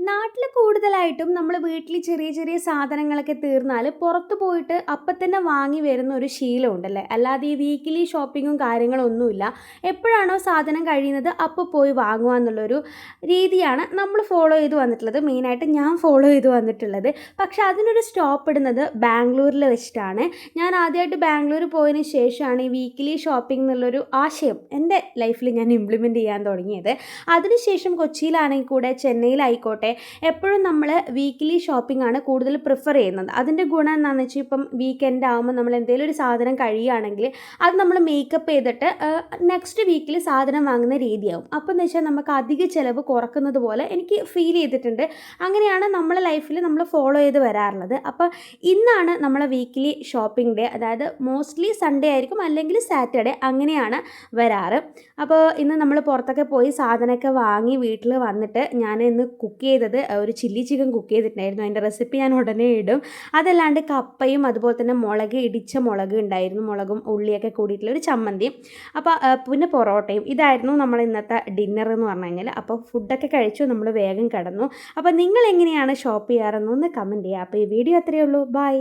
നാട്ടിൽ കൂടുതലായിട്ടും നമ്മൾ വീട്ടിൽ ചെറിയ ചെറിയ സാധനങ്ങളൊക്കെ തീർന്നാൽ പുറത്ത് പോയിട്ട് അപ്പം തന്നെ വാങ്ങി വരുന്ന ഒരു ശീലമുണ്ടല്ലേ. അല്ലാതെ ഈ വീക്കിലി ഷോപ്പിങ്ങും കാര്യങ്ങളൊന്നുമില്ല. എപ്പോഴാണോ സാധനം കഴിയുന്നത് അപ്പോൾ പോയി വാങ്ങുക എന്നുള്ളൊരു രീതിയാണ് നമ്മൾ ഫോളോ ചെയ്ത് വന്നിട്ടുള്ളത്. മെയിനായിട്ട് ഞാൻ ഫോളോ ചെയ്ത് വന്നിട്ടുള്ളത്. പക്ഷെ അതിനൊരു സ്റ്റോപ്പ് ഇടുന്നത് ബാംഗ്ലൂരിൽ വെച്ചിട്ടാണ്. ഞാൻ ആദ്യമായിട്ട് ബാംഗ്ലൂർ പോയതിന് ശേഷമാണ് ഈ വീക്കിലി ഷോപ്പിംഗ് എന്നുള്ളൊരു ആശയം എൻ്റെ ലൈഫിൽ ഞാൻ ഇംപ്ലിമെൻറ്റ് ചെയ്യാൻ തുടങ്ങിയത്. അതിനുശേഷം കൊച്ചിയിലാണെങ്കിൽ കൂടെ ചെന്നൈയിലായിക്കോട്ടെ എപ്പോഴും നമ്മൾ വീക്കിലി ഷോപ്പിംഗ് ആണ് കൂടുതൽ പ്രിഫർ ചെയ്യുന്നത്. അതിൻ്റെ ഗുണം എന്താണെന്ന് വെച്ചാൽ ഇപ്പം വീക്കെൻഡ് ആകുമ്പോൾ നമ്മൾ എന്തെങ്കിലും ഒരു സാധനം കഴിയുകയാണെങ്കിൽ അത് നമ്മൾ മേക്കപ്പ് ചെയ്തിട്ട് നെക്സ്റ്റ് വീക്കിൽ സാധനം വാങ്ങുന്ന രീതിയാവും. അപ്പോൾ എന്ന് വെച്ചാൽ നമുക്ക് അധിക ചിലവ് കുറക്കുന്നത് പോലെ എനിക്ക് ഫീൽ ചെയ്തിട്ടുണ്ട്. അങ്ങനെയാണ് നമ്മളെ ലൈഫിൽ നമ്മൾ ഫോളോ ചെയ്ത് വരാറുള്ളത്. അപ്പോൾ ഇന്നാണ് നമ്മളെ വീക്കിലി ഷോപ്പിംഗ് ഡേ. അതായത് മോസ്റ്റ്ലി സൺഡേ ആയിരിക്കും, അല്ലെങ്കിൽ സാറ്റർഡേ, അങ്ങനെയാണ് വരാറ്. അപ്പോൾ ഇന്ന് നമ്മൾ പുറത്തൊക്കെ പോയി സാധനമൊക്കെ വാങ്ങി വീട്ടിൽ വന്നിട്ട് ഞാൻ ഇന്ന് കുക്ക് ചെയ്തത് ഒരു ചില്ലി ചിക്കൻ കുക്ക് ചെയ്തിട്ടുണ്ടായിരുന്നു. അതിൻ്റെ റെസിപ്പി ഞാൻ ഉടനെ ഇടും. അതല്ലാണ്ട് കപ്പയും അതുപോലെ തന്നെ ഇടിച്ച മുളക് ഉണ്ടായിരുന്നു, മുളകും ഉള്ളിയൊക്കെ കൂടിയിട്ടുള്ള ഒരു ചമ്മന്തിയും. അപ്പോൾ പിന്നെ പൊറോട്ടയും. ഇതായിരുന്നു നമ്മൾ ഇന്നത്തെ ഡിന്നർ എന്ന് പറഞ്ഞു കഴിഞ്ഞാൽ. അപ്പോൾ ഫുഡൊക്കെ കഴിച്ചു, നമ്മൾ വേഗം കിടന്നു. അപ്പോൾ നിങ്ങൾ എങ്ങനെയാണ് ഷോപ്പ് ചെയ്യാറെന്നൊന്ന് കമൻറ്റ് ചെയ്യുക. അപ്പോൾ ഈ വീഡിയോ അത്രയേ ഉള്ളൂ. ബൈ.